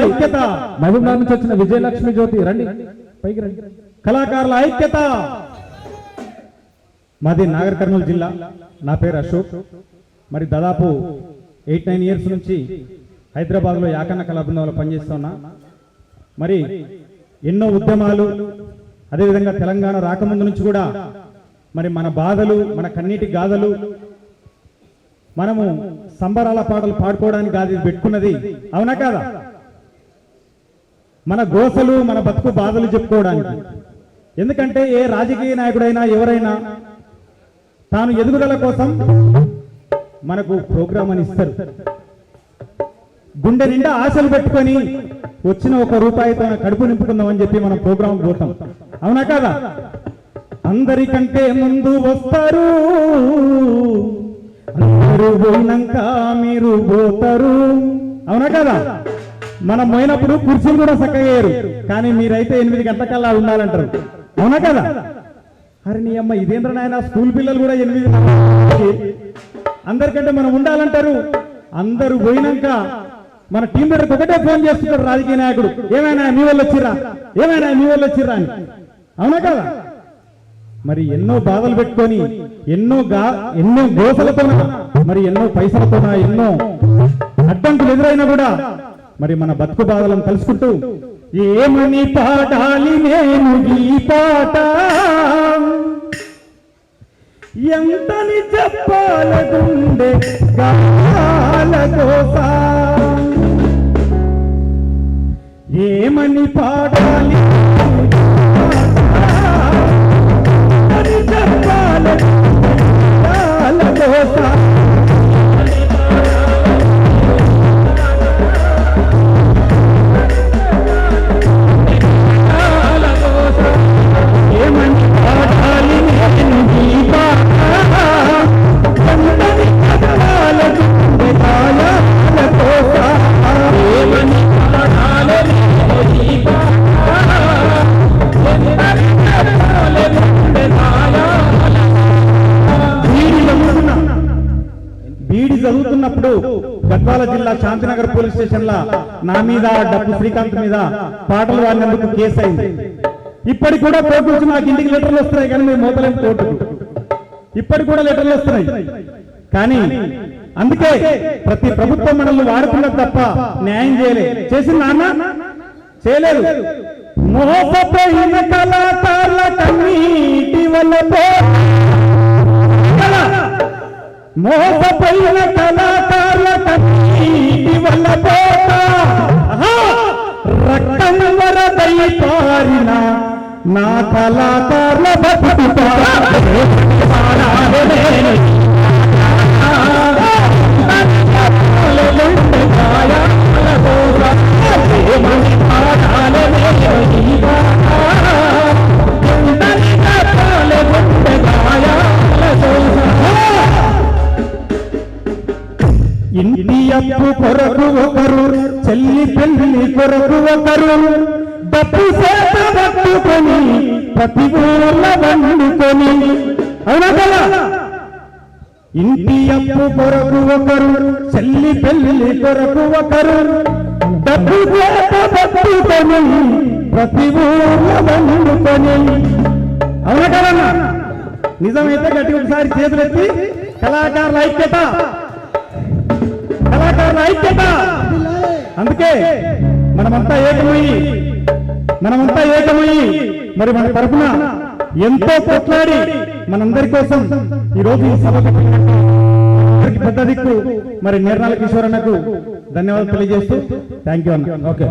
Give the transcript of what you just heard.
ఐక్యత. మహబూబ్నగర్ నుంచి వచ్చిన విజయలక్ష్మి జ్యోతి రండి, పైకి రండి. కళాకారుల ఐక్యత. మాది నాగర్ కర్నూలు జిల్లా. నా పేరు అశోక్. మరి దాదాపు 8-9 ఇయర్స్ నుంచి హైదరాబాద్లో యాకన్న కళా బృందంలో పనిచేస్తున్నా. మరి ఎన్నో ఉద్యమాలు, అదేవిధంగా తెలంగాణ రాకముందు నుంచి కూడా మరి మన బాధలు, మన కన్నీటి గాథలు, మనము సంబరాల పాటలు పాడుకోవడానికి కాదు పెట్టుకున్నది, అవునా కాదా? మన గోసలు, మన బతుకు బాధలు చెప్పుకోవడానికి. ఎందుకంటే ఏ రాజకీయ నాయకుడైనా ఎవరైనా తాను ఎదుగుదల కోసం మనకు ప్రోగ్రామ్ అని ఇస్తారు. గుండె నిండా ఆశలు పెట్టుకొని వచ్చిన 1 రూపాయితో కడుపు నింపుకుందామని చెప్పి మనం ప్రోగ్రాం పోతాం, అవునా కాదా? అందరికంటే ముందు వస్తారు, అందరూ పోయినాక మీరు పోతారు, అవునా కదా? మనం పోయినప్పుడు కుర్చీలు కూడా చక్కగయ్యారు, కానీ మీరైతే 8 గంటలకల్లా ఉండాలంటారు, అవునా కదా? అరే నీ అమ్మ ఇదేంద్ర నాయన, స్కూల్ పిల్లలు కూడా 8 అందరికంటే మనం ఉండాలంటారు. అందరూ పోయినాక మన టీం లీడర్కి ఒకటే ఫోన్ చేస్తుంటారు రాజకీయ నాయకుడు, ఏమైనా మీ వాళ్ళు వచ్చిర్రా, ఏమైనా మీ వాళ్ళు వచ్చిర్రా అని, అవునా కదా? మరి ఎన్నో బాధలు పెట్టుకొని, ఎన్నో గోసలతోన, మరి ఎన్నో పైసలతోన, ఎన్నో అడ్డంకులు ఎదురైనా కూడా మరి మన బతుకు బాధలను కలుసుకుంటూ ఏమని పాడాలి నేను ఈ పాట, ఎంతని చెప్పాల గుండె గాల గోస, ఏమని పాడాలి చెప్పాల గాల గోస, చదువుతున్నప్పుడు గద్వాల జిల్లా శాంతినగర్ పోలీస్ స్టేషన్ లా నా మీద, డబ్బు శ్రీకాంత్ మీద పాటలు వాడినందుకు కేసు అయింది. ఇప్పటికి కూడా కోర్టు నుంచి నాకు ఇంటికి లెటర్లు వస్తున్నాయి, కానీ మేము మోతలేం కోర్టుకు. ఇప్పటికి కూడా లెటర్లు వస్తున్నాయి, కానీ అందుకే ప్రతి ప్రభుత్వ మండలి వాడుకున్నది తప్ప న్యాయం చేసింది నాన్న చేయలేదు. మోసపోయిన కళాకారుల కన్నీటి వల్ల, మోసపోయిన కళాకారుల కన్నీటి వల్ల రక్తం వరదై పారిన నా కళాకారుల బతుకు ఇంటి అప్పు కొరకు ఒకరు, చెల్లి పెళ్లి కొరకు ఒకరు, డబ్బు సేత పట్టుకొని ప్రతి ఊళ్ళ వండుకొని, అవునా కదా? ఇంటి అప్పు కొరకు ఒకరు, చెల్లి పెళ్లి కొరకు ఒకరు, డబ్బు సేత పట్టుకొని ప్రతి ఊళ్ళ వండుకొని, అవునా కదన్నా? నిజమైతే గట్టి ఒకసారి చేతులెత్తి కళాకారుల ఐక్యత, కళాకారుల ఐక్యత. అందుకే మనమంతా ఏకమయ్యి మరి మన తరఫున ఎంతో కొట్లాడి మనందరి కోసం ఈరోజు ఈ సభ పెద్ద దిక్కు మరి నిర్మల కిషోర్ అన్నకు ధన్యవాదాలు తెలియజేస్తూ థ్యాంక్ యూ అన్న. ఓకే.